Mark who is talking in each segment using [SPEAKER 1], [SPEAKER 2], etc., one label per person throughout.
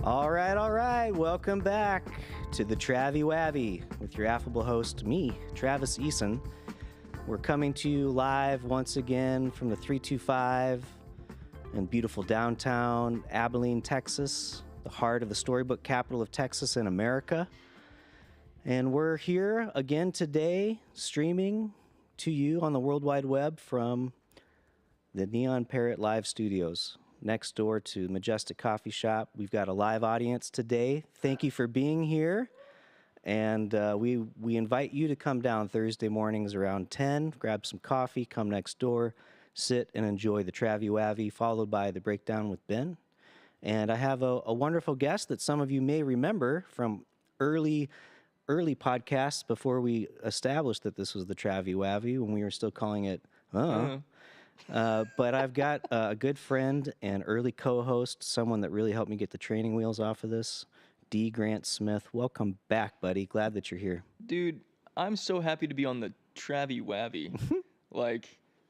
[SPEAKER 1] All right. Welcome back to the Travi Wavi with your affable host, me, Travis Eason. We're coming to you live once again from the 325 in beautiful downtown Abilene, Texas, the heart of the storybook capital of Texas and America. And we're here again today, streaming to you on the World Wide Web from the Neon Parrot Live Studios, next door to Majestic Coffee Shop. We've got a live audience today. Thank you for being here. And we invite you to come down Thursday mornings around 10, grab some coffee, come next door, sit and enjoy the Travi Wavi, followed by the Breakdown with Ben. And I have a wonderful guest that some of you may remember from early podcasts before we established that this was the Travi Wavi, when we were still calling it but I've got a good friend and early co-host, someone that really helped me get the training wheels off of this, D. Grant Smith. Welcome back, buddy. Glad that you're here.
[SPEAKER 2] Dude, I'm so happy to be on the Travi Wavi.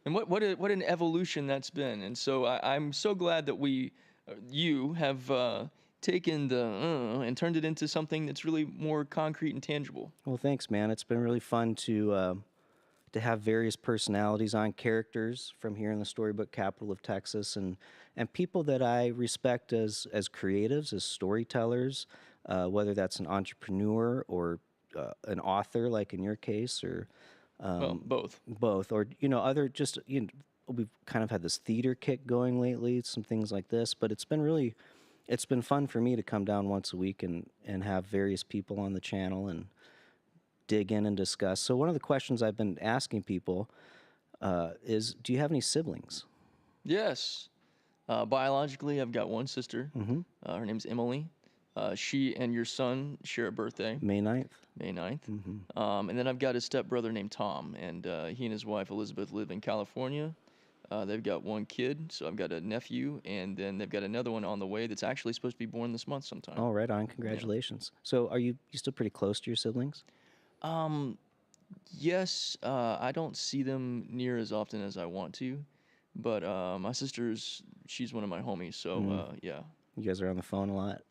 [SPEAKER 2] And what an evolution that's been. And so I'm so glad that you have taken and turned it into something that's really more concrete and tangible.
[SPEAKER 1] Well, thanks, man. It's been really fun to have various personalities on, characters from here in the storybook capital of Texas, and people that I respect as creatives, as storytellers, whether that's an entrepreneur or an author, like in your case, or
[SPEAKER 2] both,
[SPEAKER 1] or other just we've kind of had this theater kick going lately, some things like this, but it's been fun for me to come down once a week and have various people on the channel and dig in and discuss. So one of the questions I've been asking people is, do you have any siblings?
[SPEAKER 2] Yes. Biologically, I've got one sister.
[SPEAKER 1] Mm-hmm.
[SPEAKER 2] Her name's Emily. She and your son share a birthday.
[SPEAKER 1] May 9th.
[SPEAKER 2] May 9th.
[SPEAKER 1] Mm-hmm.
[SPEAKER 2] And then I've got a stepbrother named Tom, and he and his wife Elizabeth live in California. They've got one kid, so I've got a nephew, and then they've got another one on the way that's actually supposed to be born this month sometime.
[SPEAKER 1] Oh, right on. Congratulations. Yeah. So are you still pretty close to your siblings?
[SPEAKER 2] Yes, I don't see them near as often as I want to, but my she's one of my homies, so yeah.
[SPEAKER 1] You guys are on the phone a lot?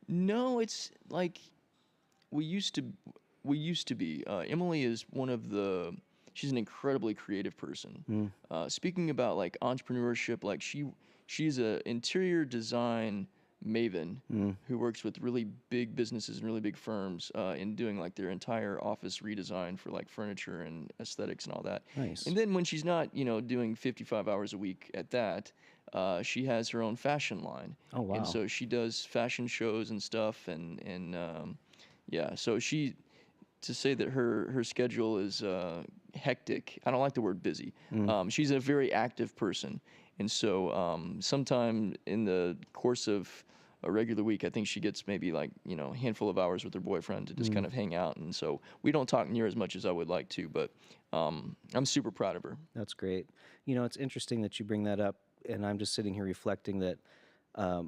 [SPEAKER 2] No, it's like we used to be. Emily is she's an incredibly creative person. Speaking about like entrepreneurship, like she's a interior design maven who works with really big businesses and really big firms in doing like their entire office redesign for like furniture and aesthetics and all that.
[SPEAKER 1] Nice.
[SPEAKER 2] And then when she's not, doing 55 hours a week at that, she has her own fashion line.
[SPEAKER 1] Oh, wow.
[SPEAKER 2] And so she does fashion shows and stuff, and yeah. So to say that her schedule is hectic, I don't like the word busy. She's a very active person. And so sometime in the course of a regular week, I think she gets maybe like, a handful of hours with her boyfriend to just kind of hang out. And so we don't talk near as much as I would like to, but I'm super proud of her.
[SPEAKER 1] That's great. It's interesting that you bring that up, and I'm just sitting here reflecting that a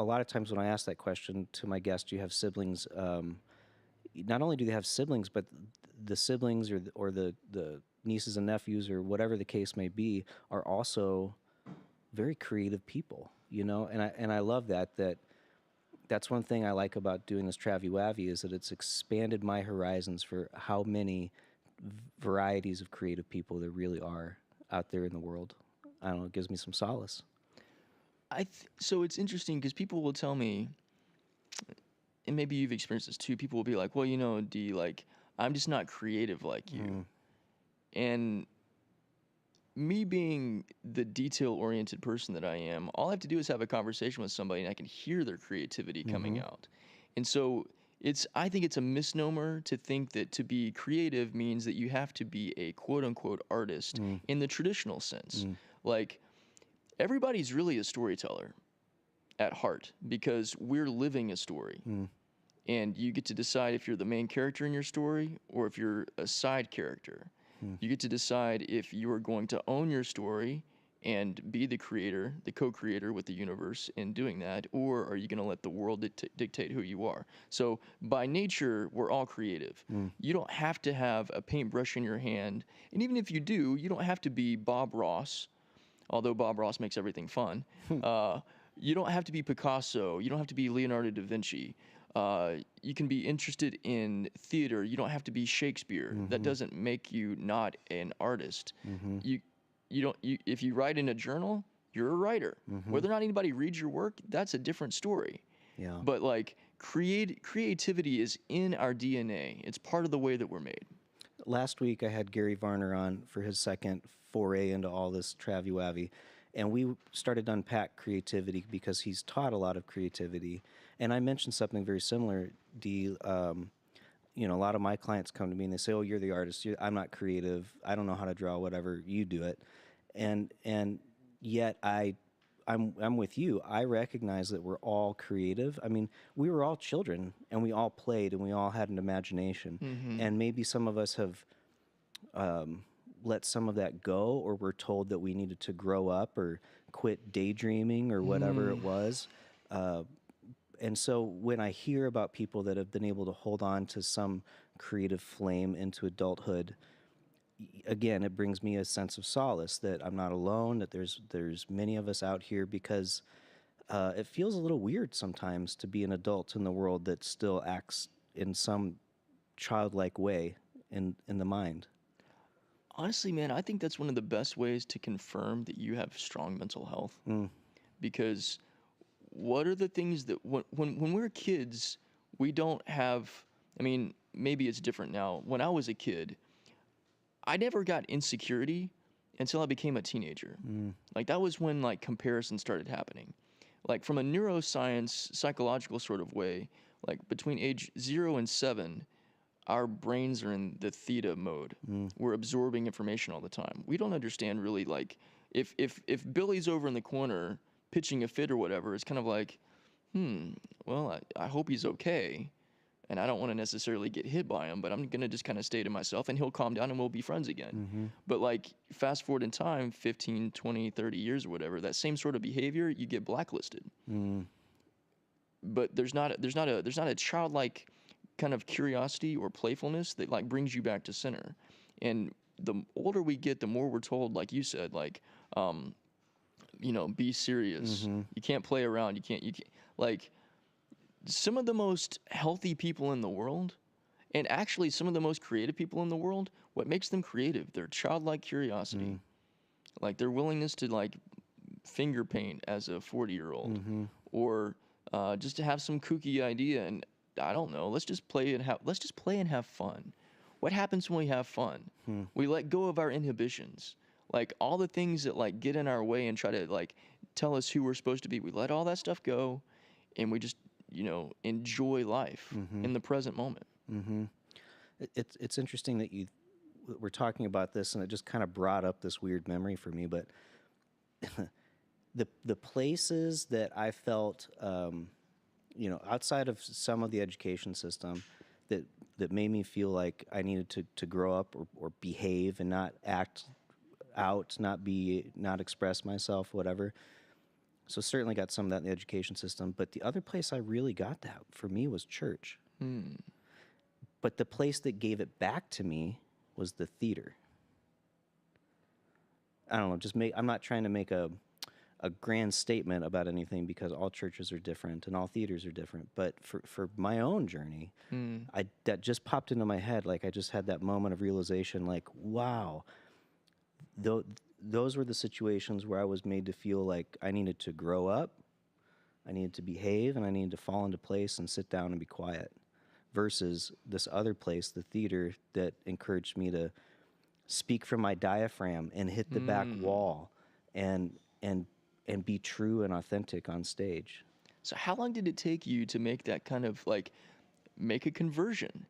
[SPEAKER 1] lot of times when I ask that question to my guest, do you have siblings? Not only do they have siblings, but the siblings or the nieces and nephews or whatever the case may be are also very creative people, and I love that's one thing I like about doing this Travi Wavi, is that it's expanded my horizons for how many varieties of creative people there really are out there in the world. I don't know, it gives me some solace.
[SPEAKER 2] So it's interesting because people will tell me, and maybe you've experienced this too, people will be like, well, D, like, I'm just not creative like you. And me being the detail-oriented person that I am, all I have to do is have a conversation with somebody and I can hear their creativity coming out. And so I think it's a misnomer to think that to be creative means that you have to be a quote-unquote artist in the traditional sense. Like, everybody's really a storyteller at heart because we're living a story. And you get to decide if you're the main character in your story or if you're a side character. You get to decide if you are going to own your story and be the creator, the co-creator with the universe in doing that, or are you going to let the world dictate who you are? So by nature, we're all creative. You don't have to have a paintbrush in your hand, and even if you do, you don't have to be Bob Ross, although Bob Ross makes everything fun. you don't have to be Picasso. You don't have to be Leonardo da Vinci. You can be interested in theater. You don't have to be Shakespeare. That doesn't make you not an artist. You if you write in a journal, you're a writer. Whether or not anybody reads your work, that's a different story.
[SPEAKER 1] Yeah.
[SPEAKER 2] But like creativity is in our DNA. It's part of the way that we're made.
[SPEAKER 1] Last week I had Gary Varner on for his second foray into all this Travi Wavi, and we started to unpack creativity because he's taught a lot of creativity. And I mentioned something very similar, Dee. You know, a lot of my clients come to me and they say, "Oh, you're the artist. I'm not creative. I don't know how to draw. Whatever, you do it." And yet I'm with you. I recognize that we're all creative. I mean, we were all children and we all played and we all had an imagination. And maybe some of us have let some of that go, or we're told that we needed to grow up or quit daydreaming or whatever it was. And so when I hear about people that have been able to hold on to some creative flame into adulthood, again, it brings me a sense of solace that I'm not alone, that there's many of us out here, because it feels a little weird sometimes to be an adult in the world that still acts in some childlike way in the mind.
[SPEAKER 2] Honestly, man, I think that's one of the best ways to confirm that you have strong mental health. Because what are the things that when we're kids, we don't have, I mean, maybe it's different now. When I was a kid, I never got insecurity until I became a teenager. Like that was when like comparison started happening. Like from a neuroscience, psychological sort of way, like between age 0 and 7, our brains are in the theta mode. We're absorbing information all the time. We don't understand really, like, if Billy's over in the corner pitching a fit or whatever, it's kind of like, well, I hope he's okay. And I don't want to necessarily get hit by him, but I'm going to just kind of stay to myself and he'll calm down and we'll be friends again. But like fast forward in time, 15, 20, 30 years or whatever, that same sort of behavior, you get blacklisted. But there's not a childlike kind of curiosity or playfulness that like brings you back to center. And the older we get, the more we're told, like you said, like, you know, be serious. You can't play around. You can't like some of the most healthy people in the world, and actually some of the most creative people in the world, what makes them creative? Their childlike curiosity. Like their willingness to like finger paint as a 40-year-old, or just to have some kooky idea and I don't know, let's just play and have fun. What happens when we have fun? We let go of our inhibitions. Like all the things that like get in our way and try to like tell us who we're supposed to be. We let all that stuff go and we just, you know, enjoy life in the present moment.
[SPEAKER 1] It's interesting that we're talking about this, and it just kind of brought up this weird memory for me, but the places that I felt you know, outside of some of the education system that made me feel like I needed to grow up or behave and not act out, not express myself, whatever. So certainly got some of that in the education system. But the other place I really got that for me was church. But the place that gave it back to me was the theater. I don't know, I'm not trying to make a grand statement about anything, because all churches are different and all theaters are different. But for my own journey, that just popped into my head. Like I just had that moment of realization, like, wow, those were the situations where I was made to feel like I needed to grow up, I needed to behave, and I needed to fall into place and sit down and be quiet, versus this other place, the theater, that encouraged me to speak from my diaphragm and hit the back wall and be true and authentic on stage.
[SPEAKER 2] So how long did it take you to make that kind of like make a conversion?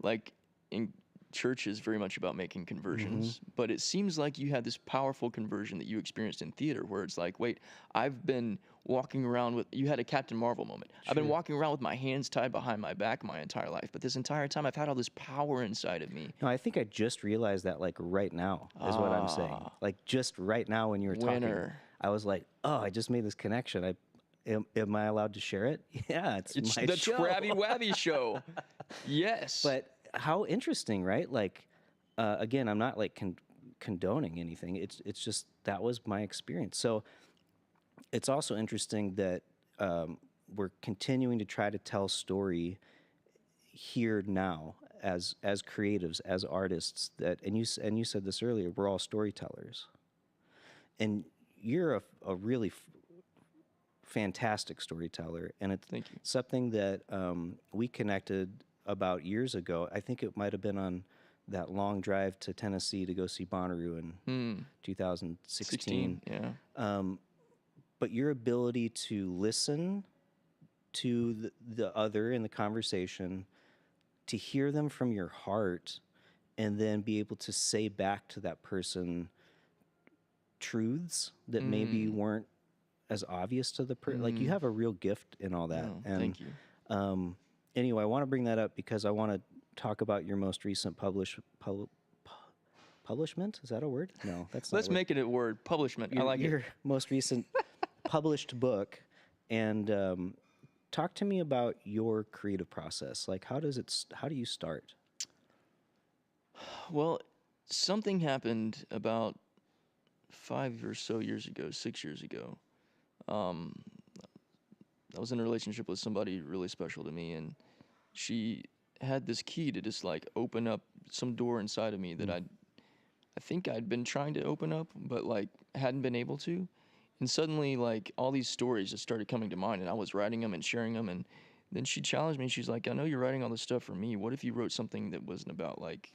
[SPEAKER 2] Like in church is very much about making conversions, but it seems like you had this powerful conversion that you experienced in theater where it's like, wait, I've been walking around with, you had a Captain Marvel moment. I've been walking around with my hands tied behind my back my entire life, but this entire time I've had all this power inside of me.
[SPEAKER 1] No, I think I just realized that like right now is what I'm saying. Like just right now when you were talking, I was like, oh, I just made this connection. Am I allowed to share it? Yeah, it's my
[SPEAKER 2] the
[SPEAKER 1] show.
[SPEAKER 2] Travi Wavi show. Yes.
[SPEAKER 1] But how interesting, right? Like, again, I'm not like condoning anything. It's just that was my experience. So it's also interesting that we're continuing to try to tell story here now as creatives, as artists. That and you said this earlier. We're all storytellers, and you're a really fantastic storyteller, and it's
[SPEAKER 2] Thank you.
[SPEAKER 1] something that we connected about years ago. I think it might have been on that long drive to Tennessee to go see Bonnaroo in 2016.
[SPEAKER 2] 16, yeah.
[SPEAKER 1] But your ability to listen to the other in the conversation, to hear them from your heart, and then be able to say back to that person truths that maybe weren't as obvious to the person. Like, you have a real gift in all that.
[SPEAKER 2] Oh,
[SPEAKER 1] And
[SPEAKER 2] thank you.
[SPEAKER 1] anyway, I want to bring that up because I want to talk about your most recent publishment. Is that a word? No, that's not.
[SPEAKER 2] Let's make it a word. Publishment. I like
[SPEAKER 1] your
[SPEAKER 2] it.
[SPEAKER 1] most recent published book, and talk to me about your creative process. Like, how do you start?
[SPEAKER 2] Well, something happened about 5 or so years ago, 6 years ago. I was in a relationship with somebody really special to me, and she had this key to just like open up some door inside of me that I think I'd been trying to open up, but like hadn't been able to. And suddenly, like, all these stories just started coming to mind, and I was writing them and sharing them. And then she challenged me. She's like, "I know you're writing all this stuff for me. What if you wrote something that wasn't about, like,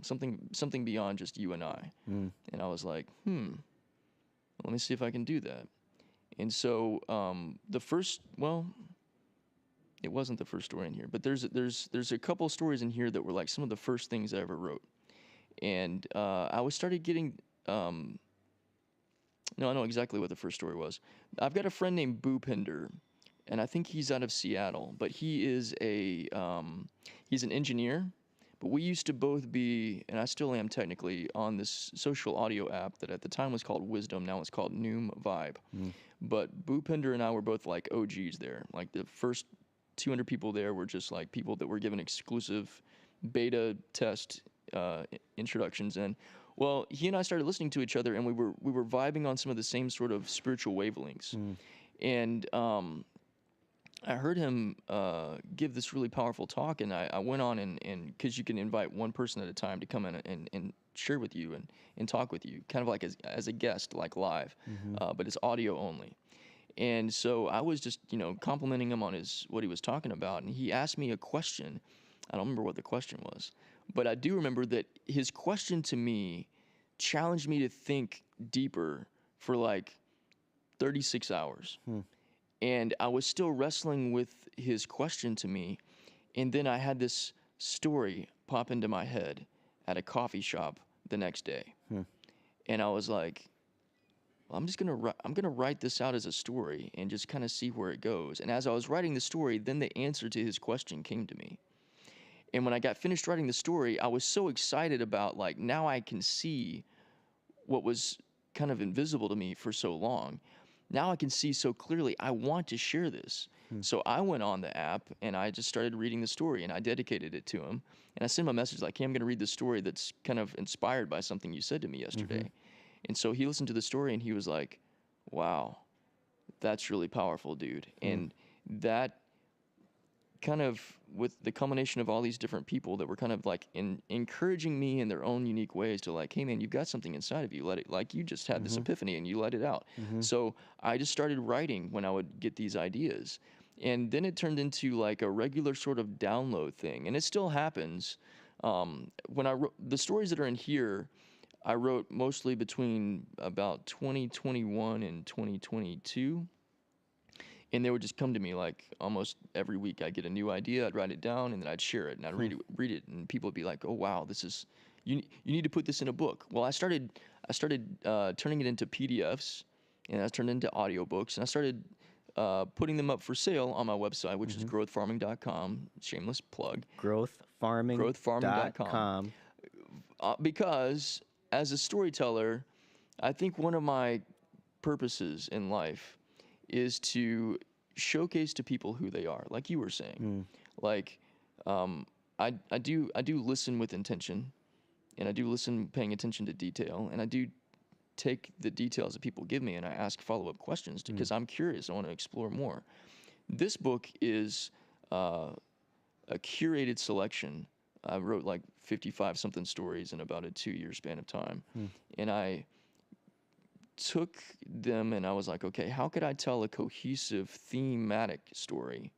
[SPEAKER 2] something beyond just you and I?" And I was like, let me see if I can do that. And so it wasn't the first story in here, but there's a couple stories in here that were like some of the first things I ever wrote. And I was started getting. No, I know exactly what the first story was. I've got a friend named Boopinder, and I think he's out of Seattle, but he's an engineer. But we used to both be, and I still am technically, on this social audio app that at the time was called Wisdom. Now it's called Noom Vibe. But Boopinder and I were both like OGs there. Like, the first 200 people there were just like people that were given exclusive beta test introductions. And well, he and I started listening to each other, and we were vibing on some of the same sort of spiritual wavelengths. And I heard him give this really powerful talk, and I went on and because you can invite one person at a time to come in and share with you and talk with you, kind of like as a guest, like live, but it's audio only. And so I was just, complimenting him on what he was talking about, and he asked me a question. I don't remember what the question was, but I do remember that his question to me challenged me to think deeper for like 36 hours. And I was still wrestling with his question to me. And then I had this story pop into my head at a coffee shop the next day. And I was like, well, I'm gonna write this out as a story and just kind of see where it goes. And as I was writing the story, then the answer to his question came to me. And when I got finished writing the story, I was so excited about, like, now I can see what was kind of invisible to me for so long. Now I can see so clearly. I want to share this. So I went on the app and I just started reading the story, and I dedicated it to him. And I sent him a message like, "Hey, I'm going to read this story that's kind of inspired by something you said to me yesterday." And so he listened to the story and he was like, "Wow, that's really powerful, dude." And that kind of, with the combination of all these different people that were kind of like encouraging me in their own unique ways to like, "Hey man, you've got something inside of you, let it," like, you just had this epiphany and you let it out. So I just started writing when I would get these ideas. And then it turned into like a regular sort of download thing. And it still happens. When I wrote the stories that are in here, I wrote mostly between about 2021 and 2022. And they would just come to me like almost every week. I'd get a new idea, I'd write it down, and then I'd share it, and I'd read it, and people would be like, "Oh wow, this is you need to put this in a book." Well, I started turning it into PDFs, and I turned it into audiobooks, and I started putting them up for sale on my website, which is growthfarming.com. Shameless plug.
[SPEAKER 1] Growthfarming.com.
[SPEAKER 2] Because as a storyteller, I think one of my purposes in life is to showcase to people who they are, like you were saying. Like, I do listen with intention, and I do listen paying attention to detail, and I do take the details that people give me and I ask follow-up questions because I'm curious. I want to explore more. This book is a curated selection. I wrote like 55 something stories in about a 2-year span of time. And I took them and I was like, okay, how could I tell a cohesive thematic story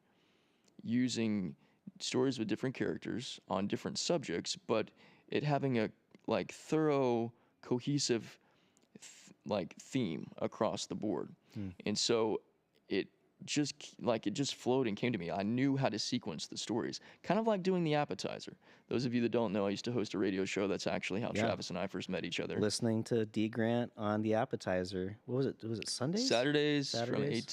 [SPEAKER 2] using stories with different characters on different subjects, but it having a like thorough, cohesive like theme across the board. And so it just flowed and came to me. I knew how to sequence the stories, kind of like doing the appetizer. Those of you that don't know, I used to host a radio show. That's actually how Travis and I first met each other.
[SPEAKER 1] Listening to D Grant on the appetizer. What was it? Was it Sundays?
[SPEAKER 2] Saturdays from 8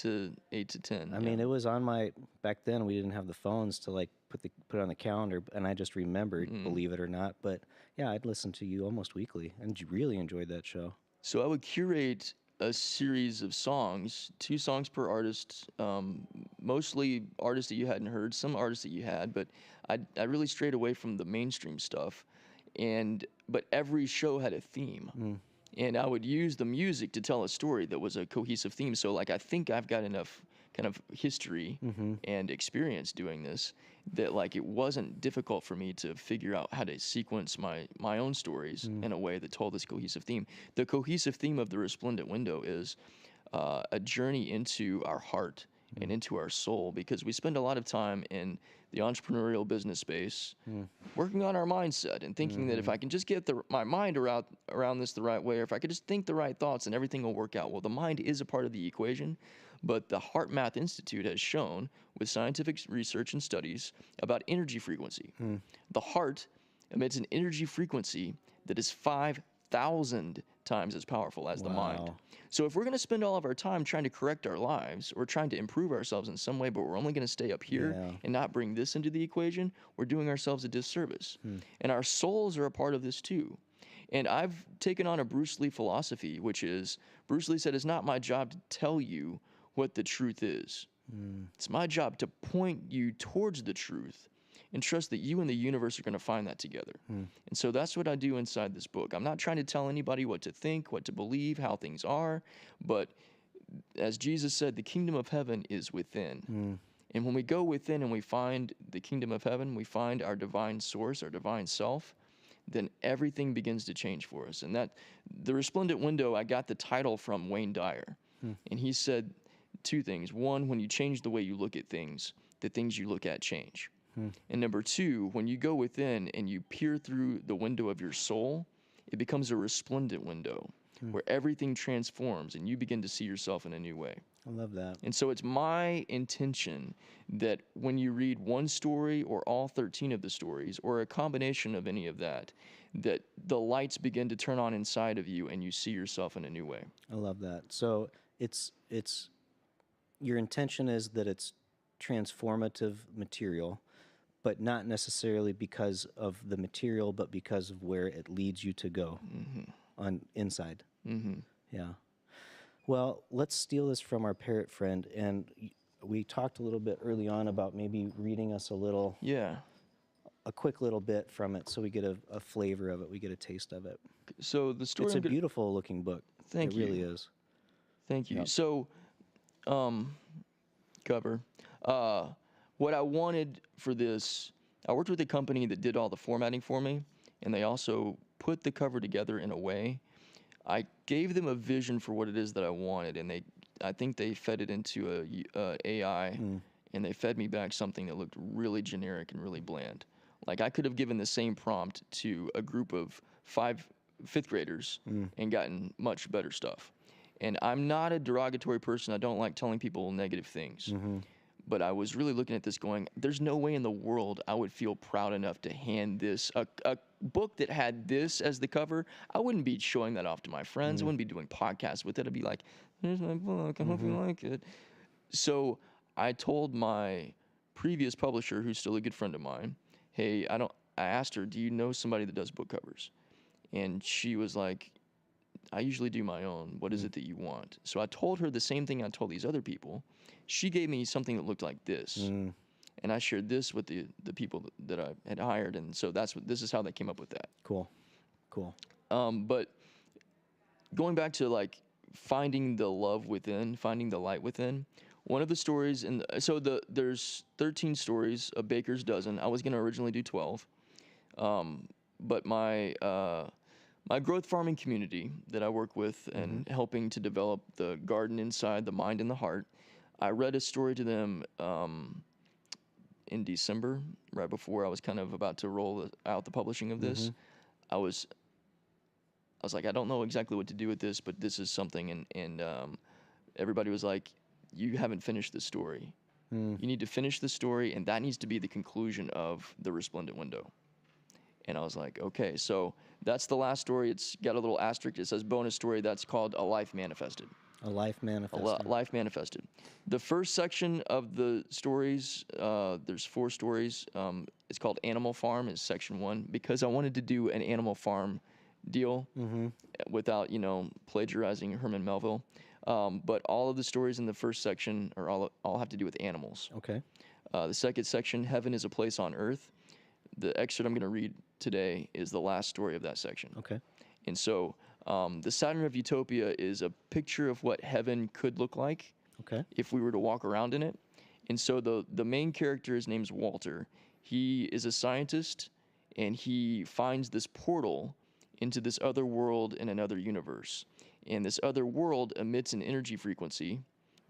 [SPEAKER 2] to 10.
[SPEAKER 1] I mean, it was on my, back then we didn't have the phones to like put it on the calendar, and I just remembered, believe it or not. But yeah, I'd listen to you almost weekly and really enjoyed that show.
[SPEAKER 2] So I would curate a series of songs, 2 songs per artist, mostly artists that you hadn't heard, some artists that you had, but I really strayed away from the mainstream stuff. But every show had a theme. And I would use the music to tell a story that was a cohesive theme. So like I think I've got enough kind of history and experience doing this that like it wasn't difficult for me to figure out how to sequence my own stories in a way that told this cohesive theme. The cohesive theme of The Resplendent Window is a journey into our heart and into our soul, because we spend a lot of time in the entrepreneurial business space working on our mindset and thinking that if I can just get my mind around this the right way, or if I could just think the right thoughts, and everything will work out. Well, the mind is a part of the equation, but the Heart Math Institute has shown with scientific research and studies about energy frequency. The heart emits an energy frequency that is 5,000 times as powerful as the mind. So if we're going to spend all of our time trying to correct our lives or trying to improve ourselves in some way, but we're only going to stay up here and not bring this into the equation, we're doing ourselves a disservice. And our souls are a part of this too. And I've taken on a Bruce Lee philosophy, which is, Bruce Lee said, it's not my job to tell you what the truth is. It's my job to point you towards the truth and trust that you and the universe are going to find that together. And so that's what I do inside this book. I'm not trying to tell anybody what to think, what to believe, how things are, but as Jesus said, the kingdom of heaven is within. And when we go within and we find the kingdom of heaven, we find our divine source, our divine self, then everything begins to change for us. And that, The Resplendent Window, I got the title from Wayne Dyer. And he said 2 things. 1, when you change the way you look at things, the things you look at change. And number 2, when you go within and you peer through the window of your soul, it becomes a resplendent window where everything transforms and you begin to see yourself in a new way.
[SPEAKER 1] I love that.
[SPEAKER 2] And so it's my intention that when you read one story or all 13 of the stories or a combination of any of that, that the lights begin to turn on inside of you and you see yourself in a new way.
[SPEAKER 1] I love that. So it's your intention is that it's transformative material, but not necessarily because of the material, but because of where it leads you to go on inside. Yeah. Well, let's steal this from our parrot friend, and we talked a little bit early on about maybe reading us a quick little bit from it, so we get a flavor of it, we get a taste of it.
[SPEAKER 2] So the story.
[SPEAKER 1] It's a beautiful looking book.
[SPEAKER 2] Thank you.
[SPEAKER 1] It really is.
[SPEAKER 2] Thank you.
[SPEAKER 1] Yep.
[SPEAKER 2] So, cover. What I wanted for this, I worked with a company that did all the formatting for me, and they also put the cover together in a way. I gave them a vision for what it is that I wanted, and I think they fed it into a AI, and they fed me back something that looked really generic and really bland. Like I could have given the same prompt to a group of 5th graders and gotten much better stuff. And I'm not a derogatory person. I don't like telling people negative things. But I was really looking at this going, there's no way in the world I would feel proud enough to hand this, a book that had this as the cover. I wouldn't be showing that off to my friends. I wouldn't be doing podcasts with it. I'd be like, here's my book. I hope you like it. So I told my previous publisher, who's still a good friend of mine, hey, I asked her, do you know somebody that does book covers? And she was like, I usually do my own. What is it that you want? So I told her the same thing I told these other people. She gave me something that looked like this. And I shared this with the people that I had hired. And so this is how they came up with that.
[SPEAKER 1] Cool.
[SPEAKER 2] But going back to like finding the love within, finding the light within. One of the stories, there's 13 stories, a baker's dozen. I was gonna originally do 12, but my growth farming community that I work with and helping to develop the garden inside, the mind and the heart, I read a story to them in December, right before I was kind of about to roll out the publishing of this. I was like, I don't know exactly what to do with this, but this is something. And everybody was like, you haven't finished the story. You need to finish the story, and that needs to be the conclusion of the Resplendent Window. And I was like, okay, so that's the last story. It's got a little asterisk. It says bonus story. That's called A Life Manifested.
[SPEAKER 1] A Life Manifested.
[SPEAKER 2] Life Manifested. The first section of the stories, there's 4 stories. It's called Animal Farm is section 1, because I wanted to do an Animal Farm deal without, plagiarizing Herman Melville. But all of the stories in the first section are all have to do with animals.
[SPEAKER 1] Okay.
[SPEAKER 2] The second section, Heaven is a Place on Earth. The excerpt I'm going to read today is the last story of that section.
[SPEAKER 1] Okay.
[SPEAKER 2] And so the Saturn of Utopia is a picture of what heaven could look like if we were to walk around in it. And so the main character, his name's Walter. He is a scientist, and he finds this portal into this other world in another universe. And this other world emits an energy frequency.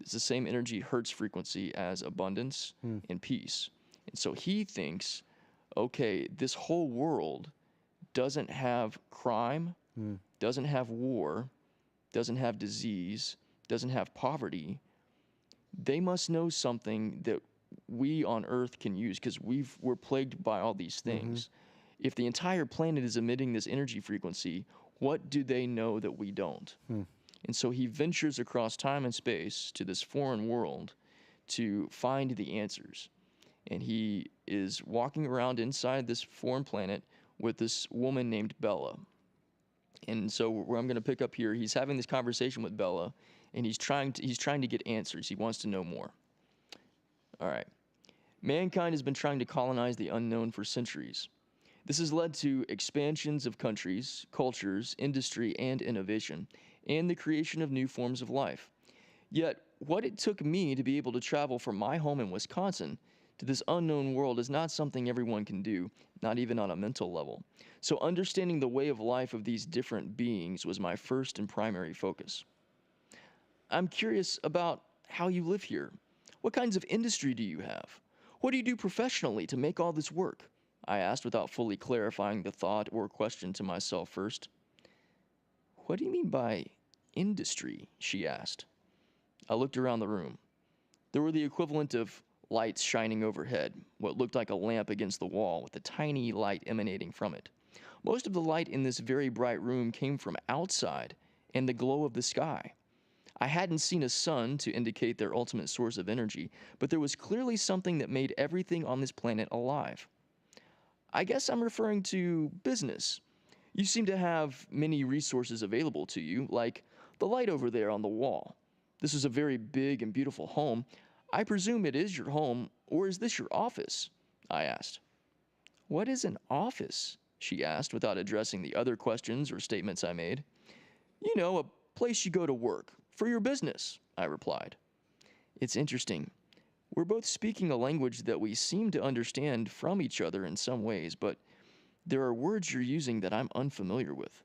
[SPEAKER 2] It's the same energy hertz frequency as abundance and peace. And so he thinks, okay, this whole world doesn't have crime, doesn't have war, doesn't have disease, doesn't have poverty. They must know something that we on Earth can use, because we're plagued by all these things. If the entire planet is emitting this energy frequency, what do they know that we don't? And so he ventures across time and space to this foreign world to find the answers. And he is walking around inside this foreign planet with this woman named Bella. And so where I'm going to pick up here, he's having this conversation with Bella, and he's trying to get answers. He wants to know more. All right. Mankind has been trying to colonize the unknown for centuries. This has led to expansions of countries, cultures, industry, and innovation, and the creation of new forms of life. Yet, what it took me to be able to travel from my home in Wisconsin to this unknown world is not something everyone can do, not even on a mental level. So understanding the way of life of these different beings was my first and primary focus. I'm curious about how you live here. What kinds of industry do you have? What do you do professionally to make all this work? I asked without fully clarifying the thought or question to myself first. What do you mean by industry? She asked. I looked around the room. There were the equivalent of lights shining overhead, what looked like a lamp against the wall with a tiny light emanating from it. Most of the light in this very bright room came from outside and the glow of the sky. I hadn't seen a sun to indicate their ultimate source of energy, but there was clearly something that made everything on this planet alive. I guess I'm referring to business. You seem to have many resources available to you, like the light over there on the wall. This is a very big and beautiful home. I presume it is your home, or is this your office? I asked. What is an office? She asked without addressing the other questions or statements I made. You know, a place you go to work, for your business, I replied. It's interesting. We're both speaking a language that we seem to understand from each other in some ways, but there are words you're using that I'm unfamiliar with.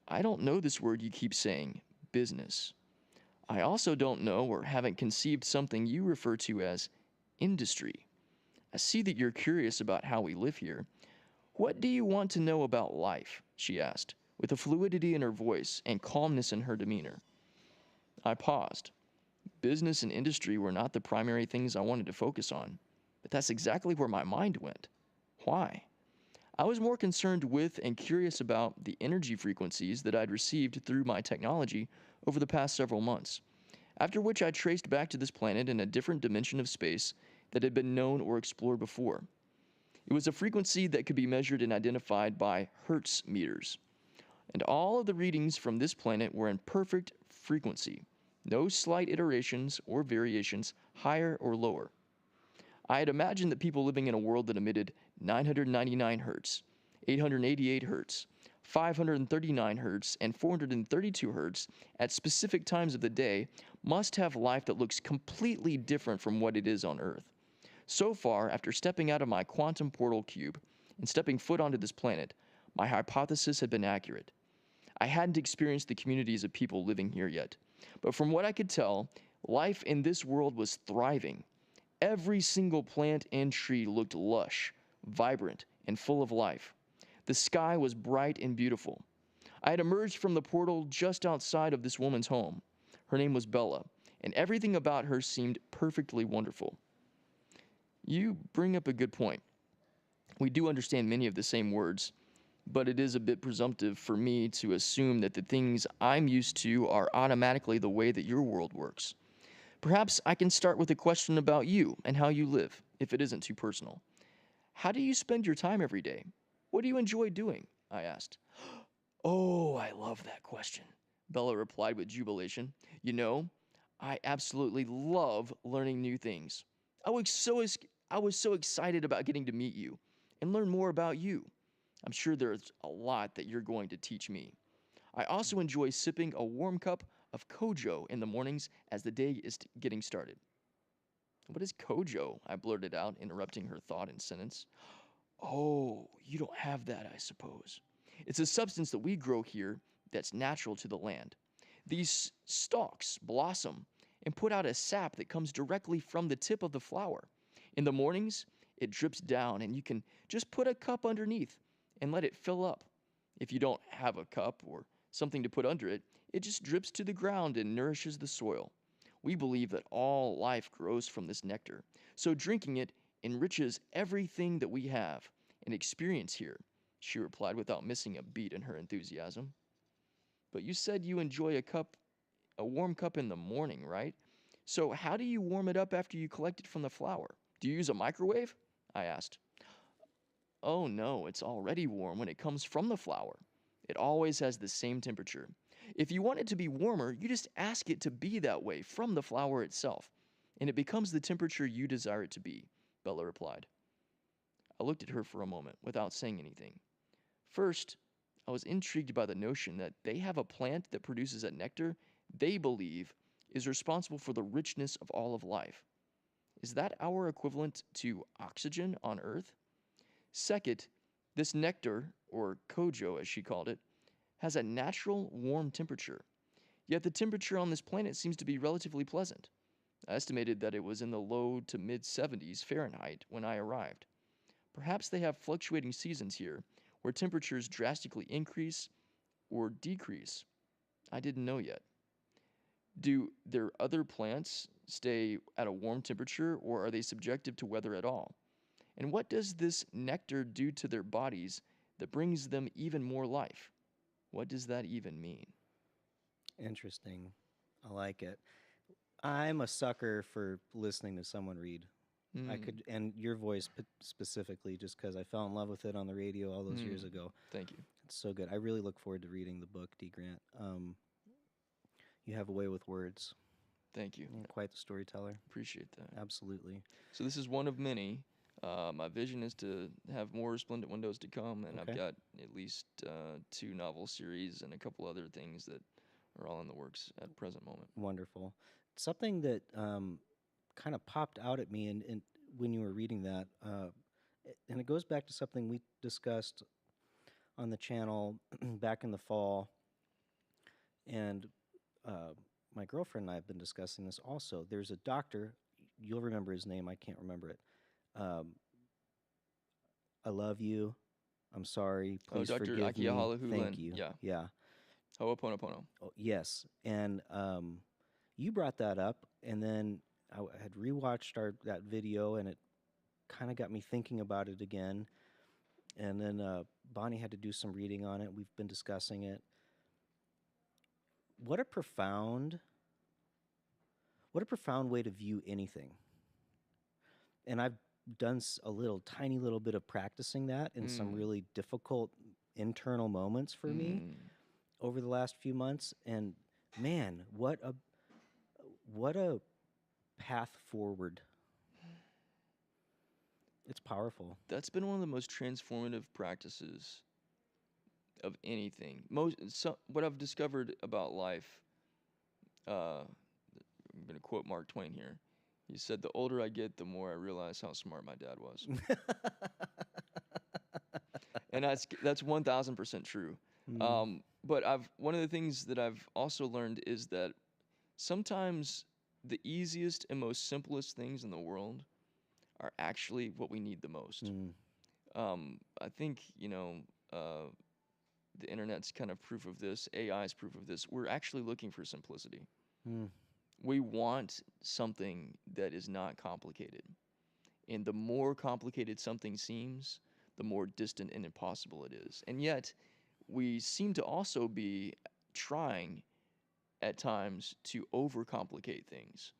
[SPEAKER 2] I don't know this word you keep saying, business. I also don't know or haven't conceived something you refer to as industry. I see that you're curious about how we live here. What do you want to know about life? She asked, with a fluidity in her voice and calmness in her demeanor. I paused. Business and industry were not the primary things I wanted to focus on, but that's exactly where my mind went. Why? I was more concerned with and curious about the energy frequencies that I'd received through my technology over the past several months, after which I traced back to this planet in a different dimension of space that had been known or explored before. It was a frequency that could be measured and identified by Hertz meters, and all of the readings from this planet were in perfect frequency, no slight iterations or variations higher or lower. I had imagined that people living in a world that emitted 999 hertz, 888 hertz, 539 hertz, and 432 hertz at specific times of the day must have life that looks completely different from what it is on Earth. So far, after stepping out of my quantum portal cube and stepping foot onto this planet, my hypothesis had been accurate. I hadn't experienced the communities of people living here yet, but from what I could tell, life in this world was thriving. Every single plant and tree looked lush, vibrant, and full of life. The sky was bright and beautiful. I had emerged from the portal just outside of this woman's home. Her name was Bella, and everything about her seemed perfectly wonderful. You bring up a good point. We do understand many of the same words, but it is a bit presumptive for me to assume that the things I'm used to are automatically the way that your world works. Perhaps I can start with a question about you and how you live, if it isn't too personal. How do you spend your time every day? What do you enjoy doing? I asked. Oh, I love that question, Bella replied with jubilation. You know, I absolutely love learning new things. I was so excited about getting to meet you and learn more about you. I'm sure there's a lot that you're going to teach me. I also enjoy sipping a warm cup of kojo in the mornings as the day is getting started. What is kojo? I blurted out, interrupting her thought and sentence. Oh, you don't have that, I suppose. It's a substance that we grow here that's natural to the land. These stalks blossom and put out a sap that comes directly from the tip of the flower. In the mornings, it drips down, and you can just put a cup underneath and let it fill up. If you don't have a cup or something to put under it, it just drips to the ground and nourishes the soil. We believe that all life grows from this nectar, so drinking it enriches everything that we have and experience here, she replied without missing a beat in her enthusiasm. But you said you enjoy a warm cup in the morning, right? So how do you warm it up after you collect it from the flower? Do you use a microwave? I asked. Oh no, it's already warm when it comes from the flower. It always has the same temperature. If you want it to be warmer, you just ask it to be that way from the flower itself, and it becomes the temperature you desire it to be, Bella replied. I looked at her for a moment without saying anything. First, I was intrigued by the notion that they have a plant that produces a nectar they believe is responsible for the richness of all of life. Is that our equivalent to oxygen on Earth? Second, this nectar, or kojo as she called it, has a natural warm temperature. Yet the temperature on this planet seems to be relatively pleasant. I estimated that it was in the low to mid 70s Fahrenheit when I arrived. Perhaps they have fluctuating seasons here where temperatures drastically increase or decrease. I didn't know yet. Do their other plants stay at a warm temperature, or are they subjective to weather at all? And what does this nectar do to their bodies that brings them even more life? What does that even mean?
[SPEAKER 1] Interesting. I like it. I'm a sucker for listening to someone read. I could, and your voice specifically, just because I fell in love with it on the radio all those years ago.
[SPEAKER 2] Thank you.
[SPEAKER 1] It's so good. I really look forward to reading the book, D. Grant. You have a way with words.
[SPEAKER 2] Thank you.
[SPEAKER 1] You're quite the storyteller.
[SPEAKER 2] Appreciate that.
[SPEAKER 1] Absolutely.
[SPEAKER 2] So this is one of many. My vision is to have more Resplendent Windows to come, and
[SPEAKER 1] Okay.
[SPEAKER 2] I've got at least 2 novel series and a couple other things that are all in the works at present moment.
[SPEAKER 1] Wonderful. Something that kind of popped out at me and when you were reading that, and it goes back to something we discussed on the channel back in the fall, and my girlfriend and I have been discussing this also. There's a doctor, you'll remember his name, I can't remember it. I love you. I'm sorry. Please
[SPEAKER 2] Dr.
[SPEAKER 1] forgive me.
[SPEAKER 2] Akiahalahu
[SPEAKER 1] Thank
[SPEAKER 2] Lin.
[SPEAKER 1] you.
[SPEAKER 2] Yeah.
[SPEAKER 1] Yeah.
[SPEAKER 2] Ho'oponopono.
[SPEAKER 1] Oh, yes. And you brought that up, and then I had rewatched that video, and it kind of got me thinking about it again. And then Bonnie had to do some reading on it. We've been discussing it. What a profound way to view anything. And I've done a tiny little bit of practicing that in some really difficult internal moments for me over the last few months. And man, what a path forward. It's powerful.
[SPEAKER 2] That's been one of the most transformative practices of anything. What I've discovered about life, I'm going to quote Mark Twain here. He said, "The older I get, the more I realize how smart my dad was." And that's 1,000% true. But one of the things that I've also learned is that sometimes the easiest and most simplest things in the world are actually what we need the most. I think, the internet's kind of proof of this. AI is proof of this. We're actually looking for simplicity. We want something that is not complicated. And the more complicated something seems, the more distant and impossible it is. And yet, we seem to also be trying at times to overcomplicate things.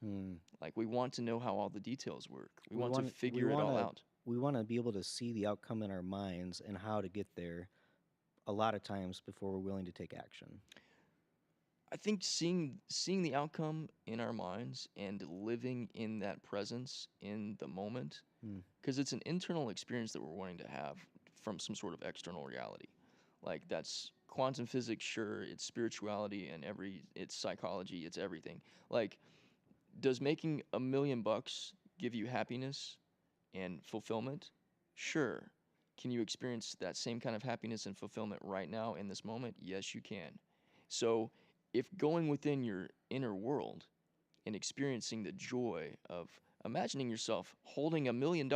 [SPEAKER 2] Like we want to know how all the details work. We want to figure it all out.
[SPEAKER 1] We want to be able to see the outcome in our minds and how to get there a lot of times before we're willing to take action.
[SPEAKER 2] I think seeing the outcome in our minds and living in that presence in the moment, because it's an internal experience that we're wanting to have from some sort of external reality. Like that's quantum physics, sure, it's spirituality and it's psychology, it's everything. Like, does making $1 million give you happiness and fulfillment? Sure. Can you experience that same kind of happiness and fulfillment right now in this moment? Yes, you can. So if going within your inner world and experiencing the joy of imagining yourself holding $1 million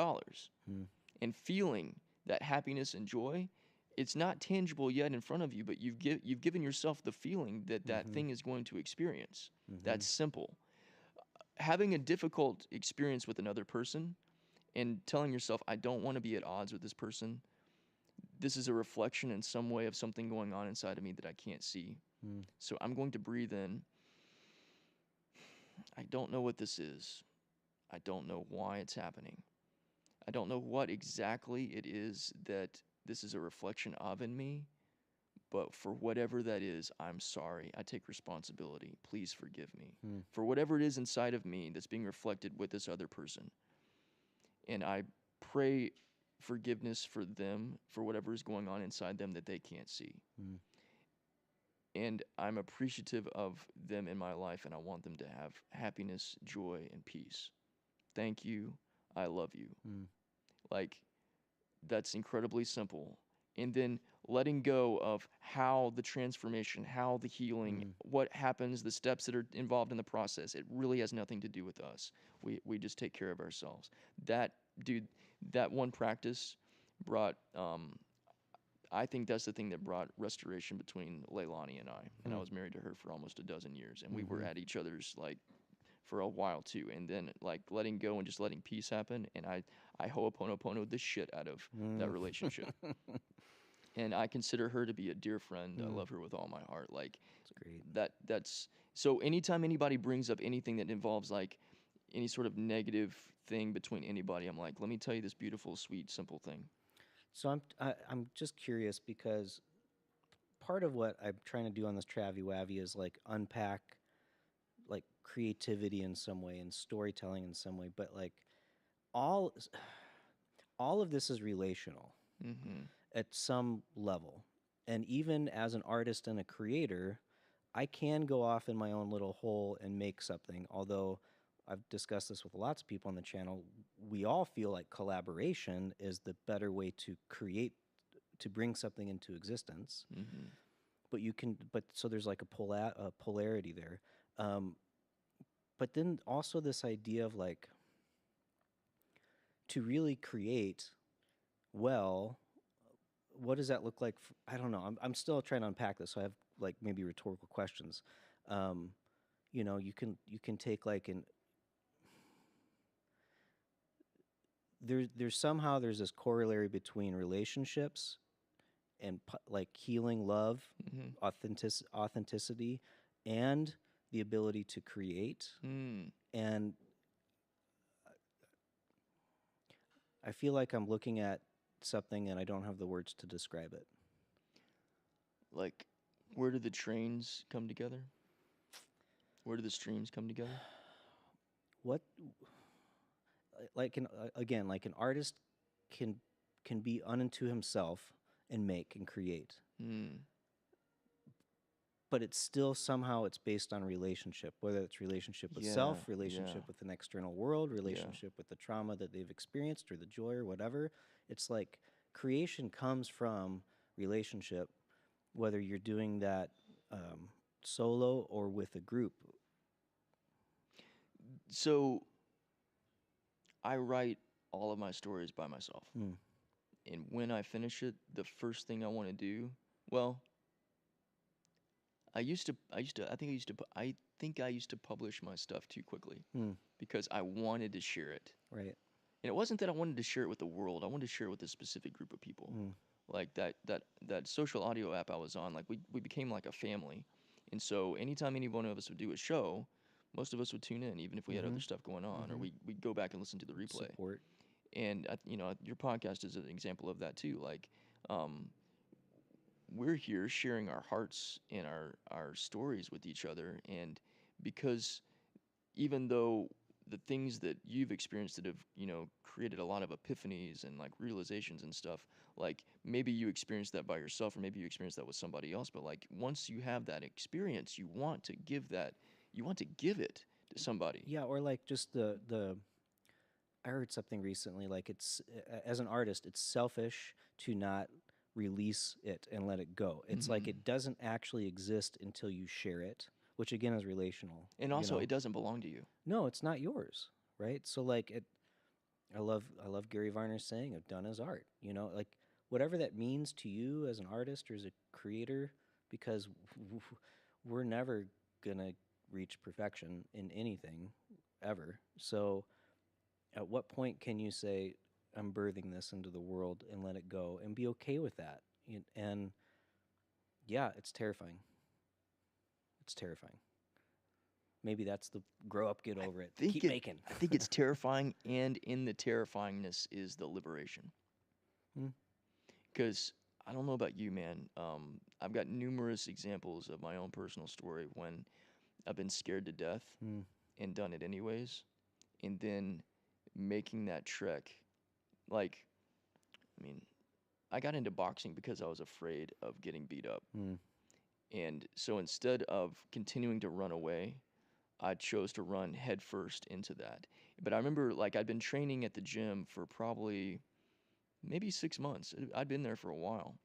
[SPEAKER 2] and feeling that happiness and joy, it's not tangible yet in front of you, but you've given yourself the feeling that that thing is going to experience. That's simple. Having a difficult experience with another person and telling yourself, I don't want to be at odds with this person. This is a reflection in some way of something going on inside of me that I can't see. So I'm going to breathe in. I don't know what this is. I don't know why it's happening. I don't know what exactly it is that this is a reflection of in me, but for whatever that is, I'm sorry. I take responsibility. Please forgive me. For whatever it is inside of me that's being reflected with this other person. And I pray forgiveness for them, for whatever is going on inside them that they can't see. And I'm appreciative of them in my life, and I want them to have happiness, joy, and peace. Thank you. I love you. Like, that's incredibly simple. And then letting go of how the transformation, how the healing, what happens, the steps that are involved in the process, it really has nothing to do with us. We just take care of ourselves. That one practice brought, I think that's the thing that brought restoration between Leilani and I. And I was married to her for almost a dozen years. And we were at each other's, like, for a while too. And then, like, letting go and just letting peace happen. And I ho'oponopono'd the shit out of that relationship. And I consider her to be a dear friend. I love her with all my heart. Like,
[SPEAKER 1] That's great.
[SPEAKER 2] That's so anytime anybody brings up anything that involves, like, any sort of negative thing between anybody, I'm like, let me tell you this beautiful, sweet, simple thing.
[SPEAKER 1] So I'm just curious because part of what I'm trying to do on this Travi Wavi is like unpack like creativity in some way and storytelling in some way, but like all of this is relational at some level. And even as an artist and a creator, I can go off in my own little hole and make something, although I've discussed this with lots of people on the channel. We all feel like collaboration is the better way to create, to bring something into existence. But so there's like a polarity there. But then also this idea of like, to really create well, what does that look like? I don't know. I'm still trying to unpack this. So I have like maybe rhetorical questions. You can take like there's somehow there's this corollary between relationships and like healing, love, authenticity, and the ability to create. And I feel like I'm looking at something and I don't have the words to describe it.
[SPEAKER 2] Like, where do the trains come together? Where do the streams come together?
[SPEAKER 1] What, like like an artist can be unto himself and make and create, But it's still somehow it's based on relationship, whether it's relationship with
[SPEAKER 2] Yeah,
[SPEAKER 1] self,
[SPEAKER 2] yeah,
[SPEAKER 1] relationship with an external world,
[SPEAKER 2] yeah.
[SPEAKER 1] relationship with the trauma that they've experienced or the joy or whatever. It's like creation comes from relationship, whether you're doing that solo or with a group.
[SPEAKER 2] So I write all of my stories by myself.
[SPEAKER 1] Mm.
[SPEAKER 2] And when I finish it, the first thing I want to do, well, I think I used to publish my stuff too quickly
[SPEAKER 1] Mm.
[SPEAKER 2] because I wanted to share it.
[SPEAKER 1] Right.
[SPEAKER 2] And it wasn't that I wanted to share it with the world. I wanted to share it with a specific group of people.
[SPEAKER 1] Mm.
[SPEAKER 2] Like that social audio app I was on, like we became like a family. And so anytime any one of us would do a show, most of us would tune in, even if we had other stuff going on, or we'd go back and listen to the replay.
[SPEAKER 1] Support.
[SPEAKER 2] And your podcast is an example of that too. Like, we're here sharing our hearts and our stories with each other, and because even though the things that you've experienced that have created a lot of epiphanies and like realizations and stuff, like maybe you experienced that by yourself or maybe you experienced that with somebody else, but like once you have that experience, you want to give it to somebody.
[SPEAKER 1] Yeah, or like just the I heard something recently like it's as an artist, it's selfish to not release it and let it go. It's like it doesn't actually exist until you share it, which again is relational.
[SPEAKER 2] And also, it doesn't belong to you.
[SPEAKER 1] No, it's not yours, right? So like I love Gary Varner's saying of done as art. Like whatever that means to you as an artist or as a creator, because we're never gonna reach perfection in anything ever. So at what point can you say, I'm birthing this into the world and let it go and be okay with that? And yeah, it's terrifying. It's terrifying. Maybe that's the grow up, get over it. Keep making.
[SPEAKER 2] I think it's terrifying, and in the terrifyingness is the liberation. Because I don't know about you, man. I've got numerous examples of my own personal story when I've been scared to death and done it anyways, and then making that trek. Like, I mean, I got into boxing because I was afraid of getting beat up. And so instead of continuing to run away, I chose to run headfirst into that. But I remember, like, I'd been training at the gym for probably maybe 6 months. I'd been there for a while.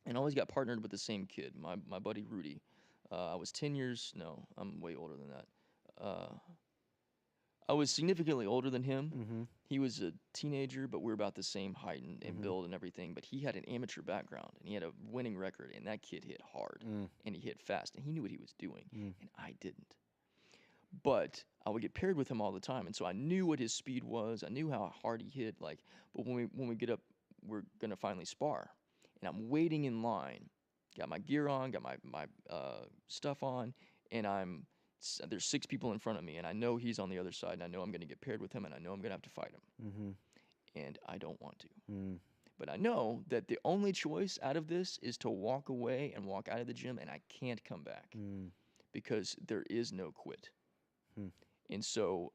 [SPEAKER 2] And I always got partnered with the same kid, my buddy Rudy. I was 10 years, no, I'm way older than that. I was significantly older than him. He was a teenager, but we were about the same height and build and everything. But he had an amateur background, and he had a winning record, and that kid hit hard, and he hit fast, and he knew what he was doing, and I didn't. But I would get paired with him all the time, and so I knew what his speed was. I knew how hard he hit. Like, but when we get up, we're gonna finally spar, and I'm waiting in line, got my gear on, got my stuff on, and there's 6 people in front of me, and I know he's on the other side, and I know I'm gonna get paired with him, and I know I'm gonna have to fight him, and I don't want to. But I know that the only choice out of this is to walk away and walk out of the gym, and I can't come back because there is no quit. And so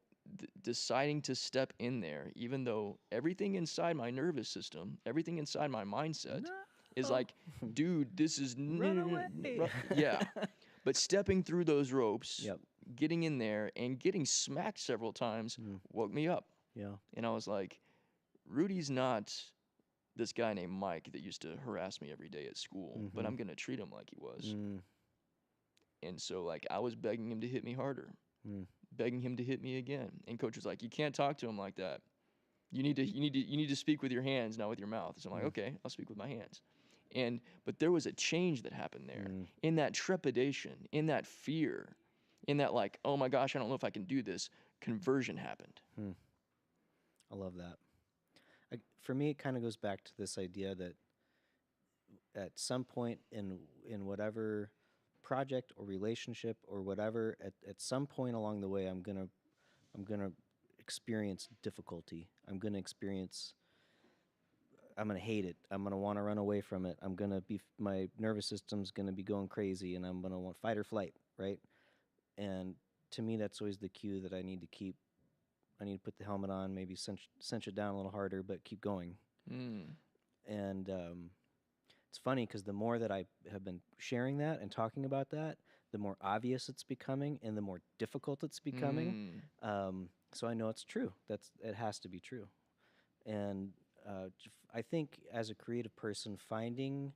[SPEAKER 2] deciding to step in there, even though everything inside my nervous system, everything inside my mindset is like, dude, this is
[SPEAKER 1] Run away.
[SPEAKER 2] yeah. But stepping through those ropes, getting in there and getting smacked several times woke me up.
[SPEAKER 1] Yeah.
[SPEAKER 2] And I was like, Rudy's not this guy named Mike that used to harass me every day at school, but I'm going to treat him like he was. And so like I was begging him to hit me harder. Begging him to hit me again, and coach was like, "You can't talk to him like that. You need to speak with your hands, not with your mouth." So I'm like, "Okay, I'll speak with my hands." But there was a change that happened there in that trepidation, in that fear, in that like, "Oh my gosh, I don't know if I can do this." Conversion happened.
[SPEAKER 1] I love that. For me, it kind of goes back to this idea that at some point in whatever project or relationship or whatever, at some point along the way, I'm gonna experience difficulty. I'm gonna hate it. I'm gonna want to run away from it. My nervous system's gonna be going crazy, and I'm gonna want fight or flight, right? And to me, that's always the cue that I need to put the helmet on, maybe cinch it down a little harder, but keep going. And it's funny because the more that I have been sharing that and talking about that, the more obvious it's becoming and the more difficult it's becoming. So I know it's true. It has to be true. And I think as a creative person, finding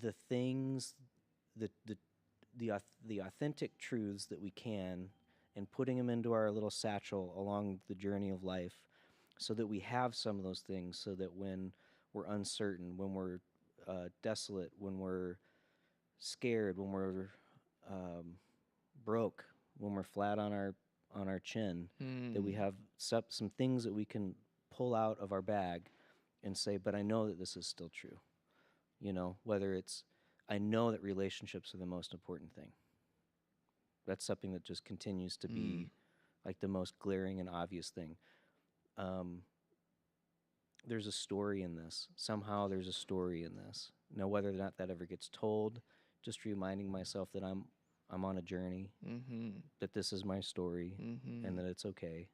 [SPEAKER 1] the things, the authentic truths that we can, and putting them into our little satchel along the journey of life, so that we have some of those things, so that when we're uncertain, when we're desolate, when we're scared, when we're broke, when we're flat on our chin, that we have some things that we can pull out of our bag and say, but I know that this is still true. You know, whether it's, I know that relationships are the most important thing. That's something that just continues to be like the most glaring and obvious thing. There's a story in this. Somehow there's a story in this. Now, whether or not that ever gets told, just reminding myself that I'm on a journey, that this is my story, and that it's okay.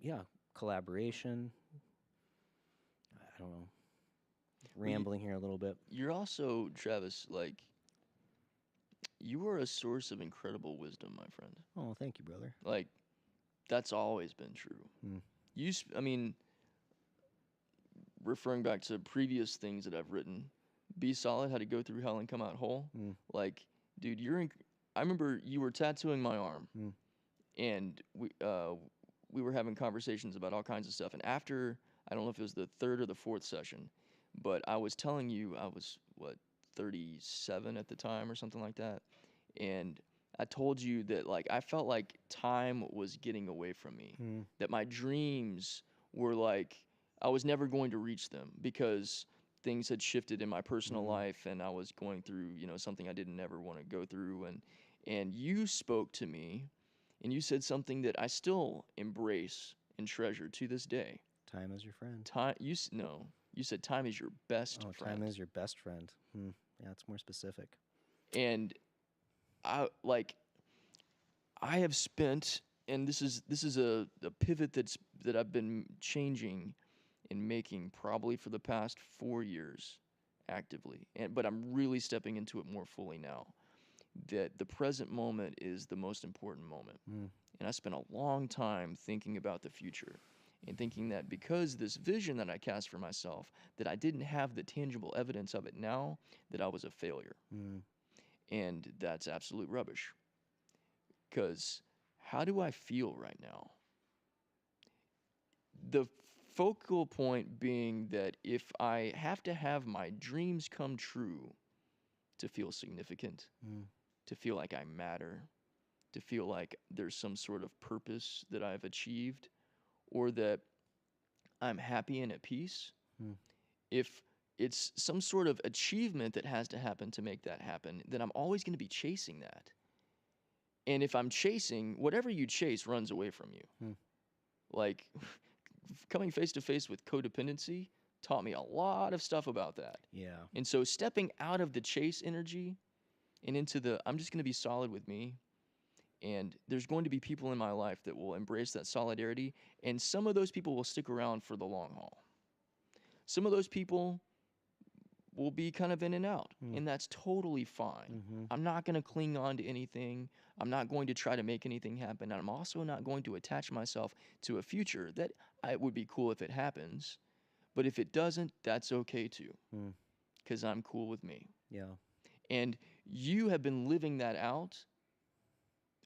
[SPEAKER 1] Yeah, collaboration. I don't know. Rambling here a little bit.
[SPEAKER 2] You're also, Travis, like, you are a source of incredible wisdom, my friend.
[SPEAKER 1] Oh, thank you, brother.
[SPEAKER 2] Like, that's always been true. I mean, referring back to previous things that I've written, Be Solid, How to Go Through Hell and Come Out Whole. Like, dude, I remember you were tattooing my arm, and we were having conversations about all kinds of stuff. And after, I don't know if it was the third or the fourth session, but I was telling you I was, 37 at the time or something like that. And I told you that, like, I felt like time was getting away from me, that my dreams were like, I was never going to reach them because things had shifted in my personal life, and I was going through, something I didn't ever want to go through. And you spoke to me, and you said something that I still embrace and treasure to this day.
[SPEAKER 1] Time is your friend.
[SPEAKER 2] You said time is your best friend.
[SPEAKER 1] Time is your best friend. Yeah, it's more specific.
[SPEAKER 2] And I have spent, and this is a pivot that I've been changing and making probably for the past 4 years actively. But I'm really stepping into it more fully now. That the present moment is the most important moment. And I spent a long time thinking about the future and thinking that because this vision that I cast for myself, that I didn't have the tangible evidence of it now, that I was a failure. And that's absolute rubbish. Because how do I feel right now? The focal point being that if I have to have my dreams come true to feel significant, to feel like I matter, to feel like there's some sort of purpose that I've achieved, or that I'm happy and at peace, if it's some sort of achievement that has to happen to make that happen, then I'm always going to be chasing that. And if I'm chasing, whatever you chase runs away from you. Like, coming face to face with codependency taught me a lot of stuff about that.
[SPEAKER 1] Yeah.
[SPEAKER 2] And so stepping out of the chase energy and into the, I'm just going to be solid with me. And there's going to be people in my life that will embrace that solidarity. And some of those people will stick around for the long haul. Some of those people will be kind of in and out. And that's totally fine. I'm not going to cling on to anything. I'm not going to try to make anything happen. And I'm also not going to attach myself to a future that it would be cool if it happens. But if it doesn't, that's okay too. Because I'm cool with me.
[SPEAKER 1] Yeah.
[SPEAKER 2] And you have been living that out,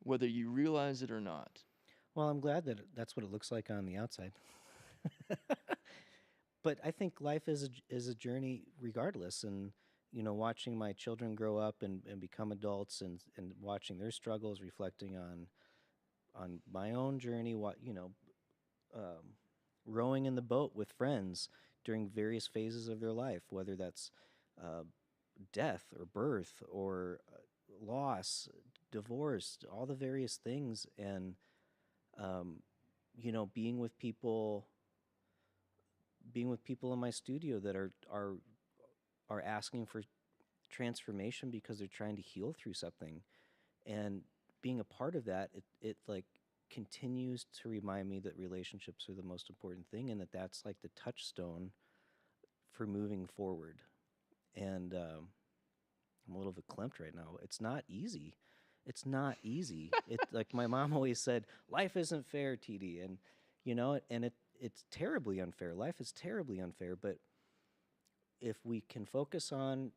[SPEAKER 2] whether you realize it or not.
[SPEAKER 1] Well, I'm glad that that's what it looks like on the outside. But I think life is a journey regardless. And, watching my children grow up and become adults and watching their struggles, reflecting on my own journey, rowing in the boat with friends during various phases of their life, whether that's death or birth or loss, divorce, all the various things. And, being with people in my studio that are asking for transformation because they're trying to heal through something, and being a part of that, it like continues to remind me that relationships are the most important thing, and that's like the touchstone for moving forward. And I'm a little verklempt right now. It's not easy. It's not easy. It like my mom always said, life isn't fair, TD, and it's terribly unfair. Life is terribly unfair, but if we can focus on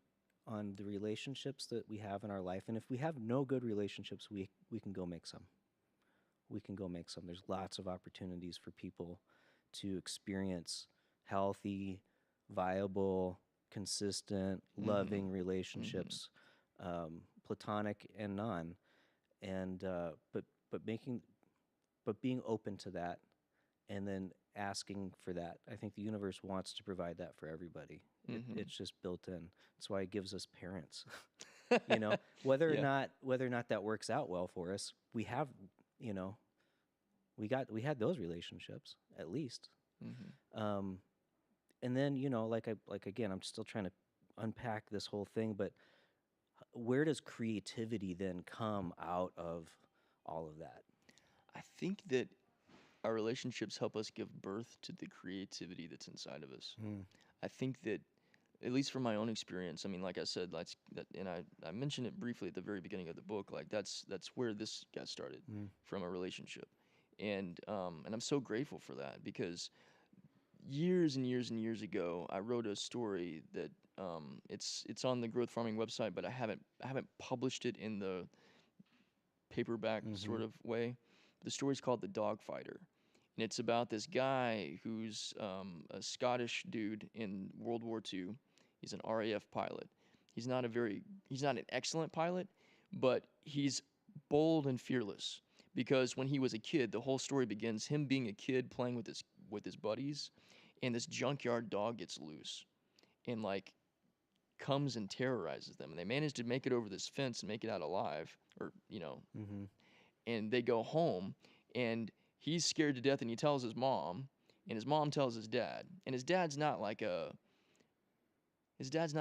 [SPEAKER 1] the relationships that we have in our life, and if we have no good relationships, we can go make some. We can go make some. There's lots of opportunities for people to experience healthy, viable, consistent, loving relationships, platonic and non, and but being open to that, and then asking for that. I think the universe wants to provide that for everybody. It's just built in. That's why it gives us parents. Whether or not that works out well for us, we have, we had those relationships at least. And then again, I'm still trying to unpack this whole thing, but where does creativity then come out of all of that?
[SPEAKER 2] I think that our relationships help us give birth to the creativity that's inside of us. I think that, at least from my own experience, I mean, like I said, and I mentioned it briefly at the very beginning of the book. Like that's where this got started, from a relationship, and I'm so grateful for that, because years and years and years ago, I wrote a story that it's on the Growth Farming website, but I haven't published it in the paperback sort of way. The story's called The Dog Fighter, and it's about this guy who's a Scottish dude in World War II. He's an RAF pilot. He's not an excellent pilot, but he's bold and fearless, because when he was a kid, the whole story begins him being a kid playing with his buddies, and this junkyard dog gets loose and comes and terrorizes them, and they manage to make it over this fence and make it out alive, or and they go home, and he's scared to death, and he tells his mom, and his mom tells his dad, and his dad's not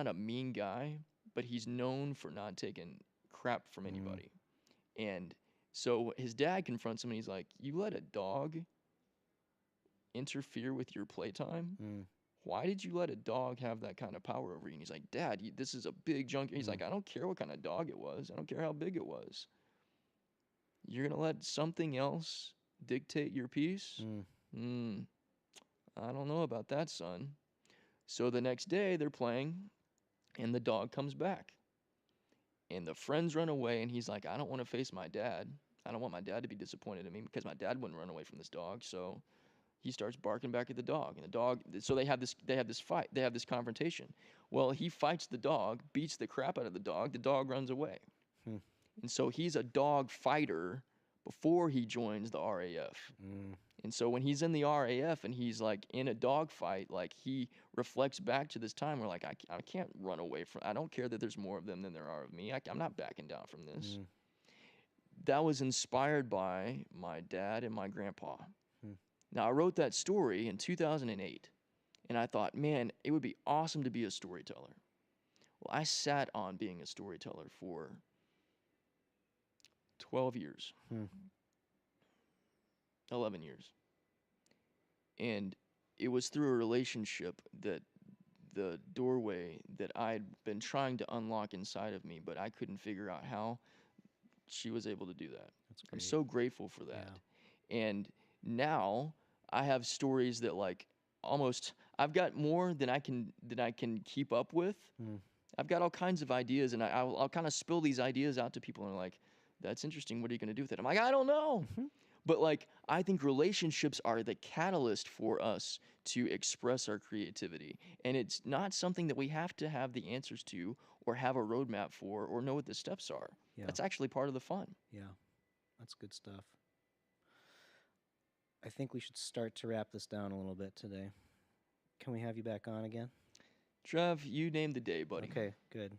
[SPEAKER 2] a mean guy, but he's known for not taking crap from anybody. And so his dad confronts him, and he's like, "You let a dog interfere with your playtime? Why did you let a dog have that kind of power over you?" And he's like, "Dad, this is a big junkie." He's like, "I don't care what kind of dog it was. I don't care how big it was. You're going to let something else dictate your peace? I don't know about that, son." So the next day they're playing, and the dog comes back. And the friends run away, and he's like, "I don't want to face my dad. I don't want my dad to be disappointed in me, because my dad wouldn't run away from this dog." So he starts barking back at the dog, and the dog. So they have this fight. They have this confrontation. Well, he fights the dog, beats the crap out of the dog. The dog runs away, and so he's a dog fighter before he joins the RAF. And so when he's in the RAF and he's in a dog fight, he reflects back to this time where I can't run away from. I don't care that there's more of them than there are of me. I'm not backing down from this. That was inspired by my dad and my grandpa. Now, I wrote that story in 2008, and I thought, man, it would be awesome to be a storyteller. Well, I sat on being a storyteller for 12 years, 11 years. And it was through a relationship that the doorway that I'd been trying to unlock inside of me, but I couldn't figure out how, she was able to do that.
[SPEAKER 1] That's great.
[SPEAKER 2] I'm so grateful for that. And now I have stories that almost, I've got more than I can keep up with. I've got all kinds of ideas, and I'll kind of spill these ideas out to people, and they're like, "That's interesting. What are you going to do with it?" I'm like, "I don't know." But I think relationships are the catalyst for us to express our creativity. And it's not something that we have to have the answers to, or have a roadmap for, or know what the steps are. That's actually part of the fun.
[SPEAKER 1] Yeah, that's good stuff. I think we should start to wrap this down a little bit today. Can we have you back on again?
[SPEAKER 2] Trav, you name the day, buddy.
[SPEAKER 1] Okay, good.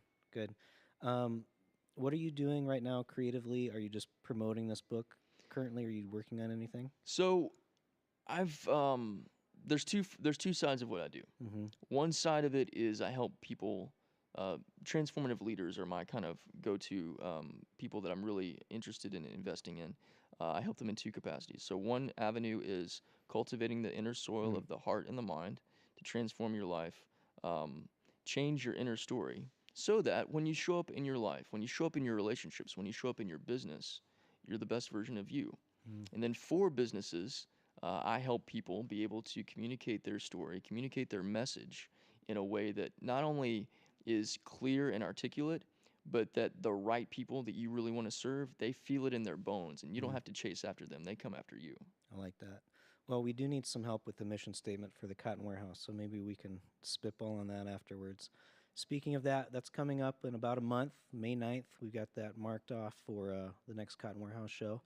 [SPEAKER 1] What are you doing right now creatively? Are you just promoting this book currently? Are you working on anything?
[SPEAKER 2] So I've there's two sides of what I do. One side of it is I help people. Transformative leaders are my kind of go-to people that I'm really interested in investing in. I help them in two capacities. So one avenue is cultivating the inner soil of the heart and the mind to transform your life change your inner story so that when you show up in your life, when you show up in your relationships, when you show up in your business, you're the best version of you. And then for businesses, I help people be able to communicate their story, communicate their message in a way that not only is clear and articulate, but that the right people that you really want to serve, they feel it in their bones, and you don't have to chase after them. They come after you.
[SPEAKER 1] I like that. Well, we do need some help with the mission statement for the Cotton Warehouse, so maybe we can spitball on that afterwards. Speaking of that, that's coming up in about a month, May 9th. We've got that marked off for the next Cotton Warehouse show.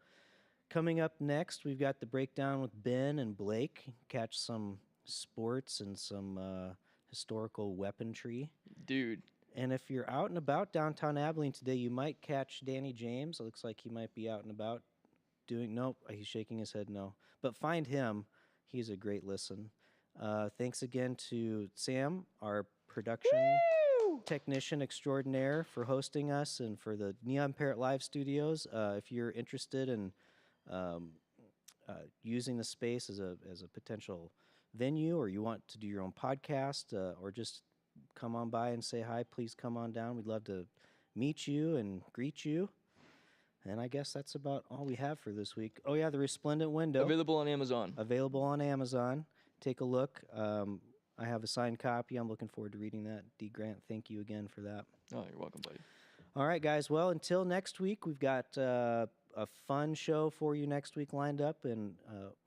[SPEAKER 1] Coming up next, we've got the breakdown with Ben and Blake. Catch some sports and some historical weaponry.
[SPEAKER 2] Dude.
[SPEAKER 1] And if you're out and about downtown Abilene today, you might catch Danny James. It looks like he might be out and about doing... Nope, he's shaking his head no. But find him. He's a great listen. Thanks again to Sam, our production technician extraordinaire, for hosting us and for the Neon Parrot Live Studios. If you're interested in using the space as a potential venue, or you want to do your own podcast, or just come on by and say hi, please come on down. We'd love to meet you and greet you. And I guess that's about all we have for this week. Oh, yeah, the Resplendent Window.
[SPEAKER 2] Available on Amazon.
[SPEAKER 1] Available on Amazon. Take a look. I have a signed copy. I'm looking forward to reading that. D. Grant, thank you again for that.
[SPEAKER 2] Oh, you're welcome, buddy.
[SPEAKER 1] All right, guys. Well, until next week, we've got a fun show for you next week lined up, and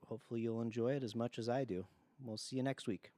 [SPEAKER 1] hopefully you'll enjoy it as much as I do. We'll see you next week.